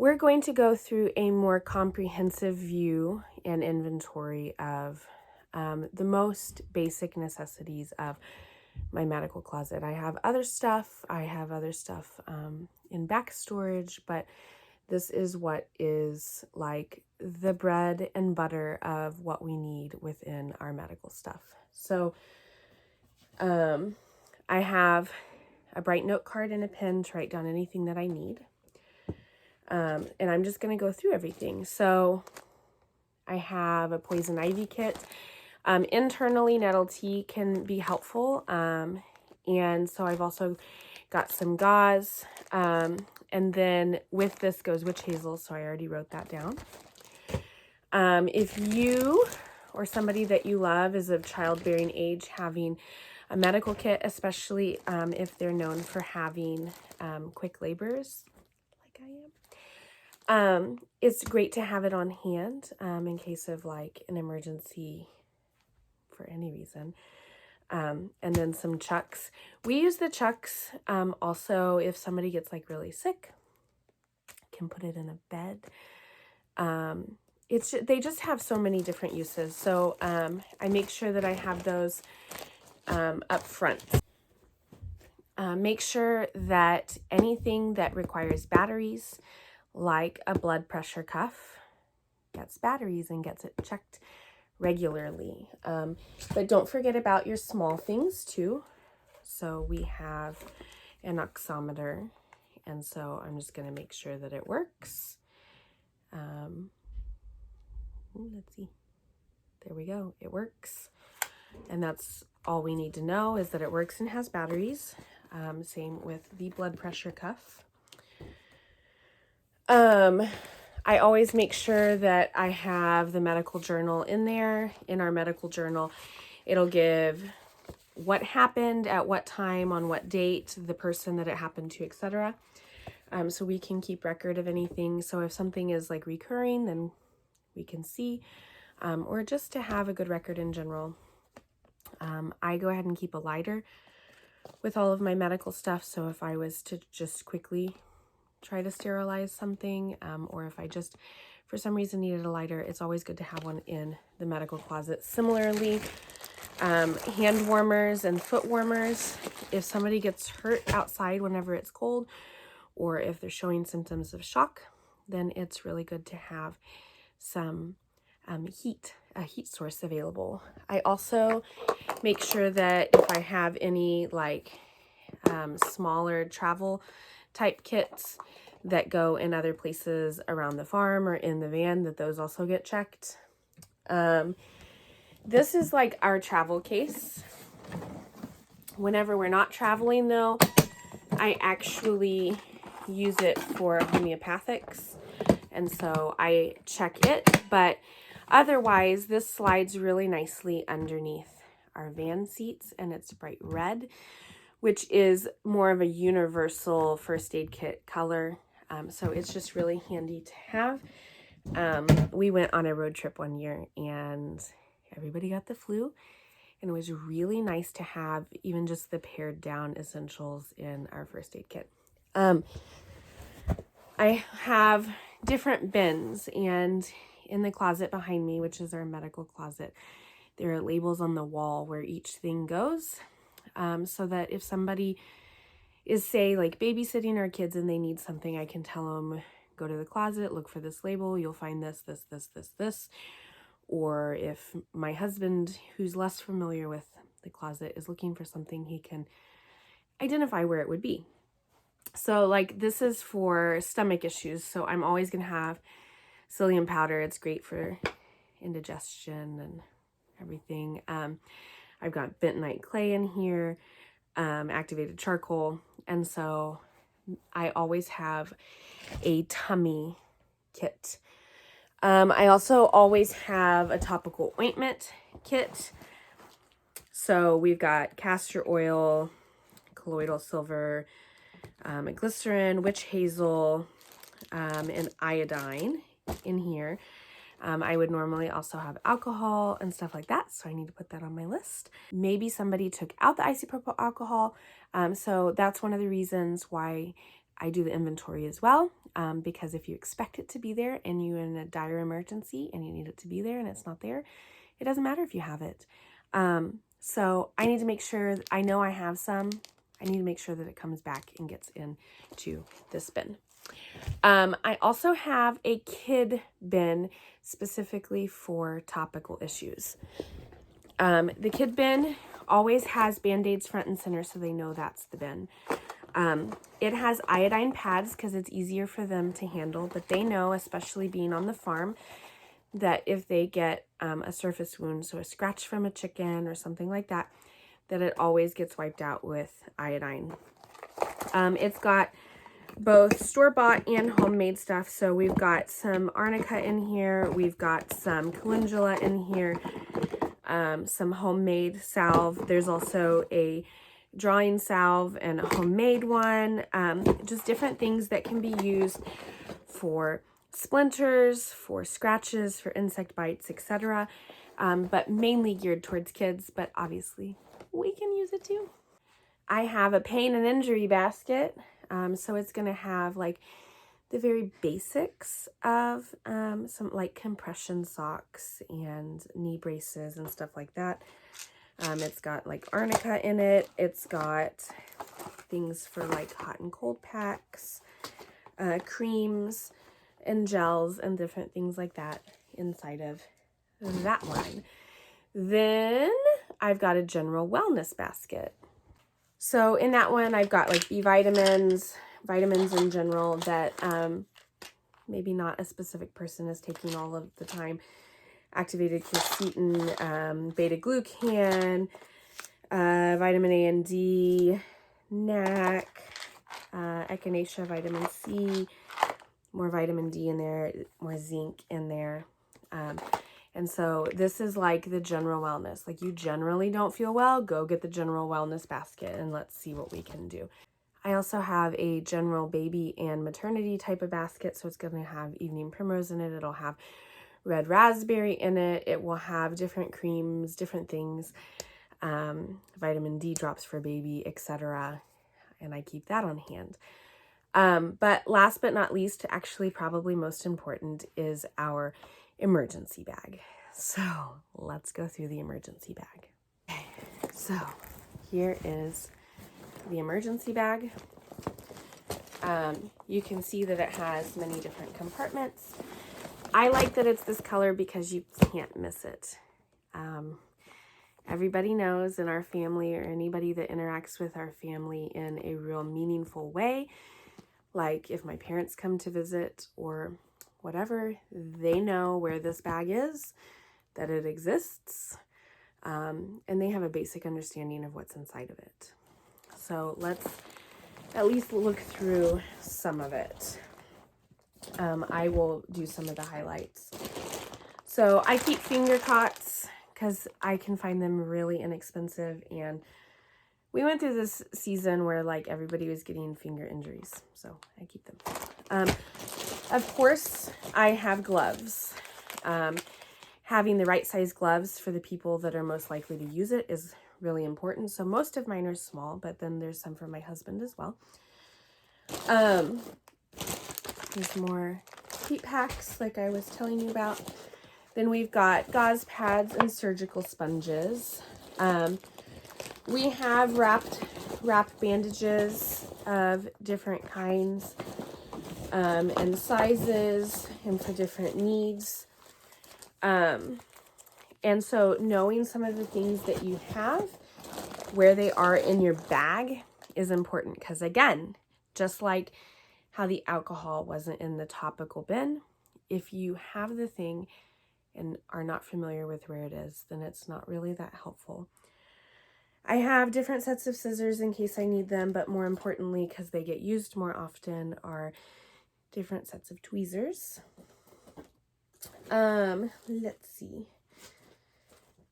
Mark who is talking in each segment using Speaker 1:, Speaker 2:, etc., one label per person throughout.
Speaker 1: we're going to go through a more comprehensive view and inventory of the most basic necessities of my medical closet. I have other stuff. In back storage, but this is what is like the bread and butter of what we need within our medical stuff. So I have a bright note card and a pen to write down anything that I need. And I'm just going to go through everything. So I have a poison ivy kit. Internally, nettle tea can be helpful. And so I've also got some gauze. And then with this goes witch hazel. So I already wrote that down. If you or somebody that you love is of childbearing age, having a medical kit, especially if they're known for having quick labors like I am, it's great to have it on hand in case of like an emergency for any reason. And then some chucks. We use the chucks also if somebody gets like really sick, can put it in a bed. They just have so many different uses. So I make sure that I have those up front. Make sure that anything that requires batteries, like a blood pressure cuff, gets batteries and gets it checked regularly. But don't forget about your small things too. So we have an oximeter, and so I'm just going to make sure that it works. Let's see. There we go. It works. And that's all we need to know, is that it works and has batteries. Same with the blood pressure cuff. I always make sure that I have the medical journal in there. In our medical journal, it'll give what happened at what time, on what date, the person that it happened to, etc. So we can keep record of anything. So if something is like recurring, then we can see, or just to have a good record in general. I go ahead and keep a lighter with all of my medical stuff. So if I was to just quickly try to sterilize something, or if I just for some reason needed a lighter, it's always good to have one in the medical closet. Similarly, hand warmers and foot warmers. If somebody gets hurt outside whenever it's cold, or if they're showing symptoms of shock, then it's really good to have some a heat source available. I also make sure that if I have any like smaller travel type kits that go in other places around the farm or in the van, that those also get checked. This is like our travel case. Whenever we're not traveling though, I actually use it for homeopathics, and so I check it, but otherwise this slides really nicely underneath our van seats, and it's bright red, which is more of a universal first aid kit color. So it's just really handy to have. We went on a road trip one year and everybody got the flu, and it was really nice to have even just the pared down essentials in our first aid kit. I have different bins, and in the closet behind me, which is our medical closet, there are labels on the wall where each thing goes, so that if somebody is, say, like babysitting our kids and they need something, I can tell them, go to the closet, look for this label, you'll find this, this, this, this, this. Or if my husband, who's less familiar with the closet, is looking for something, he can identify where it would be. So like this is for stomach issues, so I'm always going to have psyllium powder. It's great for indigestion and everything. I've got bentonite clay in here, activated charcoal, and so I always have a tummy kit. I also always have a topical ointment kit. So we've got castor oil, colloidal silver, glycerin, witch hazel, and iodine in here. I would normally also have alcohol and stuff like that, so I need to put that on my list. Maybe somebody took out the isopropyl alcohol, so that's one of the reasons why I do the inventory as well. because if you expect it to be there and you're in a dire emergency and you need it to be there and it's not there, it doesn't matter if you have it. So I need to make sure, I know I have some, I need to make sure that it comes back and gets into this bin. I also have a kid bin specifically for topical issues. The kid bin always has Band-Aids front and center, so they know that's the bin. It has iodine pads because it's easier for them to handle, but they know, especially being on the farm, that if they get a surface wound, so a scratch from a chicken or something like that, that it always gets wiped out with iodine. It's got both store-bought and homemade stuff. So we've got some arnica in here. We've got some calendula in here. Some homemade salve. There's also a drawing salve and a homemade one. Just different things that can be used for splinters, for scratches, for insect bites, etc. But mainly geared towards kids, but obviously we can use it too. I have a pain and injury basket. So it's going to have like the very basics of some like compression socks and knee braces and stuff like that. It's got like arnica in it. It's got things for like hot and cold packs, creams and gels and different things like that inside of that line. Then I've got a general wellness basket. So in that one, I've got like B vitamins, vitamins in general that maybe not a specific person is taking all of the time. Activated quercetin, beta-glucan, vitamin A and D, NAC, echinacea, vitamin C, more vitamin D in there, more zinc in there. And so this is like the general wellness. Like you generally don't feel well, go get the general wellness basket and let's see what we can do. I also have a general baby and maternity type of basket. So it's going to have evening primrose in it. It'll have red raspberry in it. It will have different creams, different things, vitamin D drops for baby, etc. And I keep that on hand. But last but not least, actually probably most important, is our emergency bag. So let's go through the emergency bag. Okay, so here is the emergency bag. You can see that it has many different compartments. I like that it's this color because you can't miss it. Everybody knows in our family, or anybody that interacts with our family in a real meaningful way, like if my parents come to visit or whatever, they know where this bag is, that it exists, and they have a basic understanding of what's inside of it. So let's at least look through some of it. I will do some of the highlights. So I keep finger cots because I can find them really inexpensive, and we went through this season where like everybody was getting finger injuries, so I keep them. Of course, I have gloves. Having the right size gloves for the people that are most likely to use it is really important. So most of mine are small, but then there's some for my husband as well. There's more heat packs like I was telling you about. Then we've got gauze pads and surgical sponges. We have wrap bandages of different kinds and sizes and for different needs. And so knowing some of the things that you have, where they are in your bag, is important. Because again, just like how the alcohol wasn't in the topical bin, if you have the thing and are not familiar with where it is, then it's not really that helpful. I have different sets of scissors in case I need them, but more importantly, because they get used more often, are different sets of tweezers. Let's see.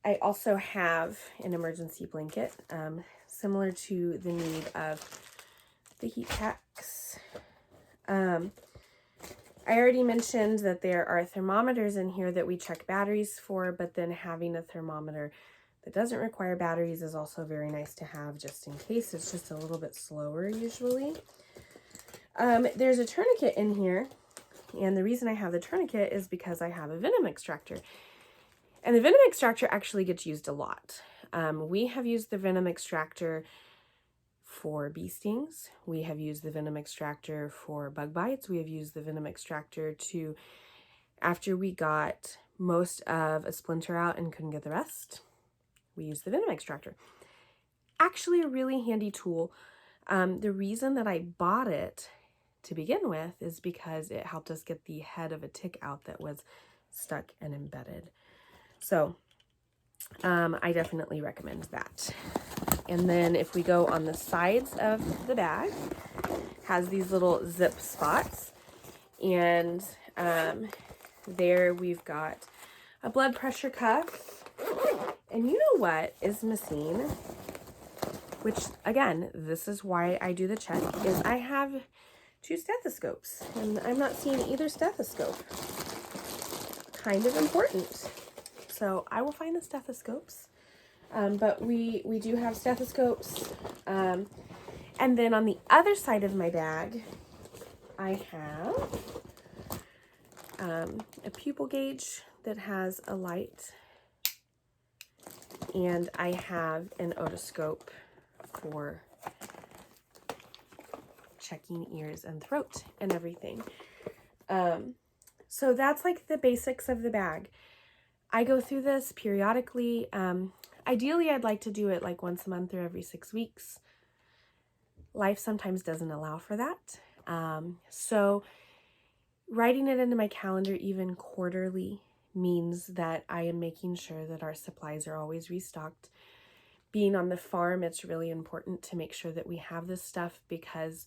Speaker 1: I also have an emergency blanket, similar to the need of the heat packs. I already mentioned that there are thermometers in here that we check batteries for, but then having a thermometer that doesn't require batteries is also very nice to have just in case. It's just a little bit slower usually. There's a tourniquet in here, and the reason I have the tourniquet is because I have a venom extractor. And the venom extractor actually gets used a lot. We have used the venom extractor for bee stings. We have used the venom extractor for bug bites. We have used the venom extractor to, after we got most of a splinter out and couldn't get the rest, we used the venom extractor. Actually a really handy tool. The reason that I bought it to begin with is because it helped us get the head of a tick out that was stuck and embedded. So I definitely recommend that. And then if we go on the sides of the bag, has these little zip spots, and there we've got a blood pressure cuff. And you know what is missing, which again, this is why I do the check, is I have 2 stethoscopes, and I'm not seeing either stethoscope. Kind of important. So I will find the stethoscopes. But we do have stethoscopes. And then on the other side of my bag, I have a pupil gauge that has a light. And I have an otoscope for checking ears and throat and everything. So that's like the basics of the bag. I go through this periodically. Ideally, I'd like to do it like once a month or every 6 weeks. Life sometimes doesn't allow for that. So writing it into my calendar even quarterly means that I am making sure that our supplies are always restocked. Being on the farm, it's really important to make sure that we have this stuff, because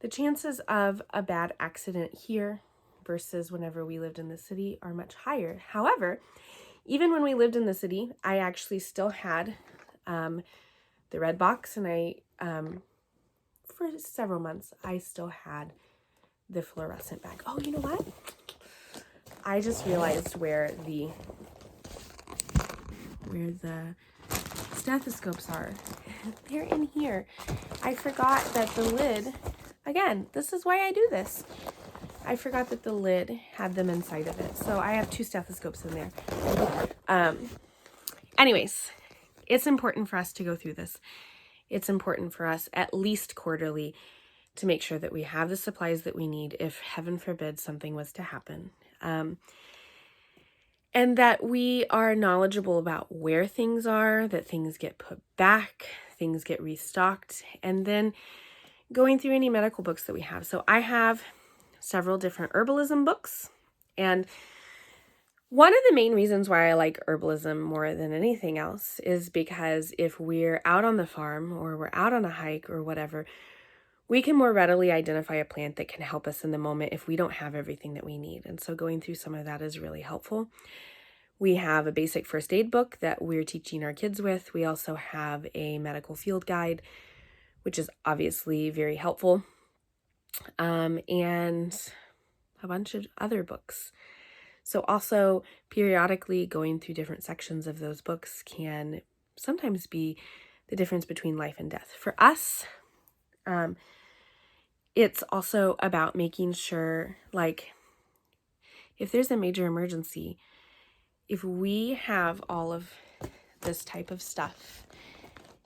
Speaker 1: the chances of a bad accident here versus whenever we lived in the city are much higher. However, even when we lived in the city, I actually still had the red box, and I, for several months, I still had the fluorescent bag. Oh, you know what? I just realized where the stethoscopes are. They're in here. I forgot that the lid, again, this is why I do this. I forgot that the lid had them inside of it. So I have 2 stethoscopes in there. Anyways, it's important for us to go through this. It's important for us at least quarterly to make sure that we have the supplies that we need if, heaven forbid, something was to happen. And that we are knowledgeable about where things are, that things get put back, things get restocked, and then going through any medical books that we have. So I have several different herbalism books, and one of the main reasons why I like herbalism more than anything else is because if we're out on the farm or we're out on a hike or whatever, we can more readily identify a plant that can help us in the moment if we don't have everything that we need. And so going through some of that is really helpful. We have a basic first aid book that we're teaching our kids with. We also have a medical field guide, which is obviously very helpful, and a bunch of other books. So also periodically going through different sections of those books can sometimes be the difference between life and death. For us, it's also about making sure, like, if there's a major emergency, if we have all of this type of stuff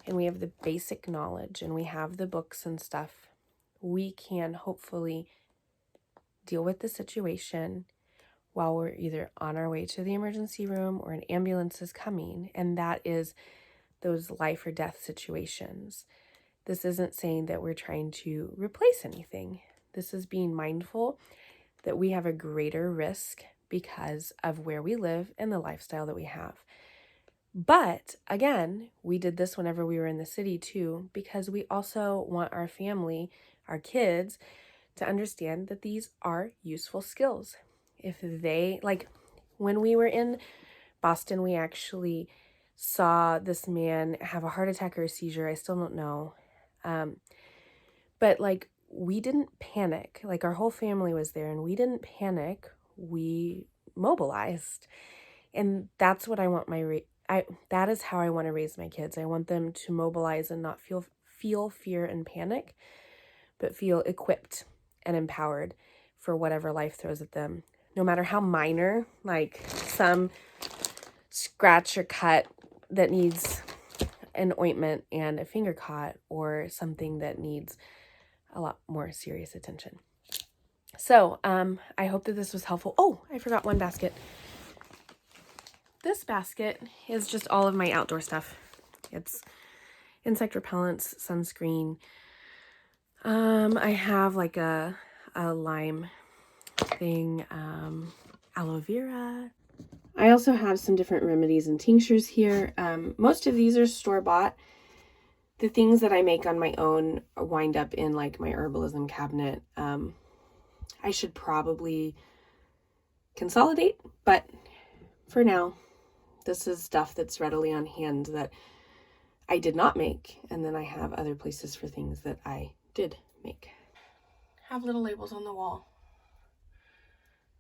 Speaker 1: and we have the basic knowledge and we have the books and stuff, we can hopefully deal with the situation while we're either on our way to the emergency room or an ambulance is coming. And that is those life or death situations. This isn't saying that we're trying to replace anything. This is being mindful that we have a greater risk because of where we live and the lifestyle that we have. But again, we did this whenever we were in the city too, because we also want our family, our kids, to understand that these are useful skills. If they, like when we were in Boston, we actually saw this man have a heart attack or a seizure. I still don't know. But like, we didn't panic. Like, our whole family was there and we didn't panic. We mobilized. And that's what I want that is how I want to raise my kids. I want them to mobilize and not feel fear and panic, but feel equipped and empowered for whatever life throws at them, no matter how minor, like some scratch or cut that needs an ointment and a finger cot, or something that needs a lot more serious attention. So I hope that this was helpful. Oh, I forgot one basket. This basket is just all of my outdoor stuff. It's insect repellents, sunscreen. I have like a lime thing, aloe vera. I also have some different remedies and tinctures here. Most of these are store-bought. The things that I make on my own wind up in like my herbalism cabinet. I should probably consolidate, but for now, this is stuff that's readily on hand that I did not make, and then I have other places for things that I did make. Have little labels on the wall.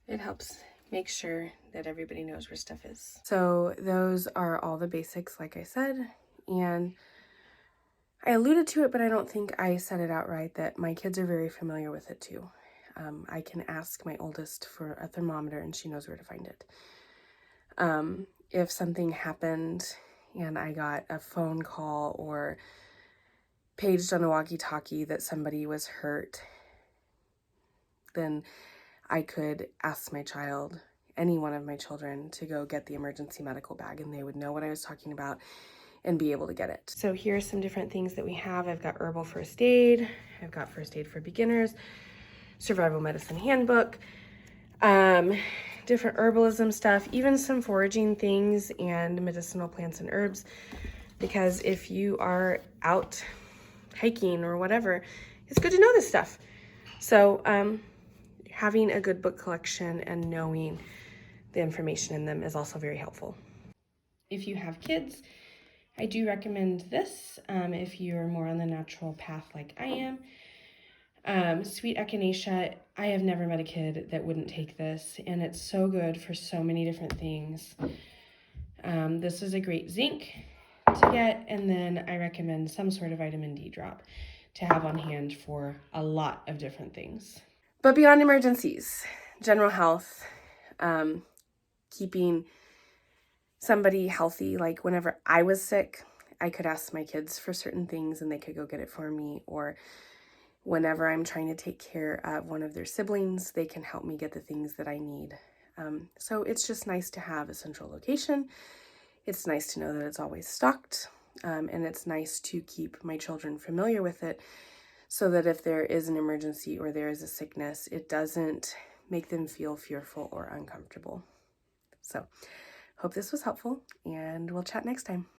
Speaker 1: It helps make sure that everybody knows where stuff is. So those are all the basics, like I said, and I alluded to it, but I don't think I said it outright, that my kids are very familiar with it too. I can ask my oldest for a thermometer and she knows where to find it. If something happened and I got a phone call or paged on a walkie-talkie that somebody was hurt, then I could ask my child, any one of my children, to go get the emergency medical bag, and they would know what I was talking about and be able to get it. So here are some different things that we have. I've got herbal first aid. I've got first aid for beginners, survival medicine handbook, different herbalism stuff, even some foraging things and medicinal plants and herbs, because if you are out hiking or whatever, it's good to know this stuff. So having a good book collection and knowing the information in them is also very helpful. If you have kids, I do recommend this if you're more on the natural path like I am. Sweet echinacea, I have never met a kid that wouldn't take this, and it's so good for so many different things. This is a great zinc to get, and then I recommend some sort of vitamin D drop to have on hand for a lot of different things. But beyond emergencies, general health, keeping somebody healthy, like whenever I was sick, I could ask my kids for certain things and they could go get it for me, or whenever I'm trying to take care of one of their siblings, they can help me get the things that I need. So it's just nice to have a central location. It's nice to know that it's always stocked, and it's nice to keep my children familiar with it so that if there is an emergency or there is a sickness, it doesn't make them feel fearful or uncomfortable. So hope this was helpful, and we'll chat next time.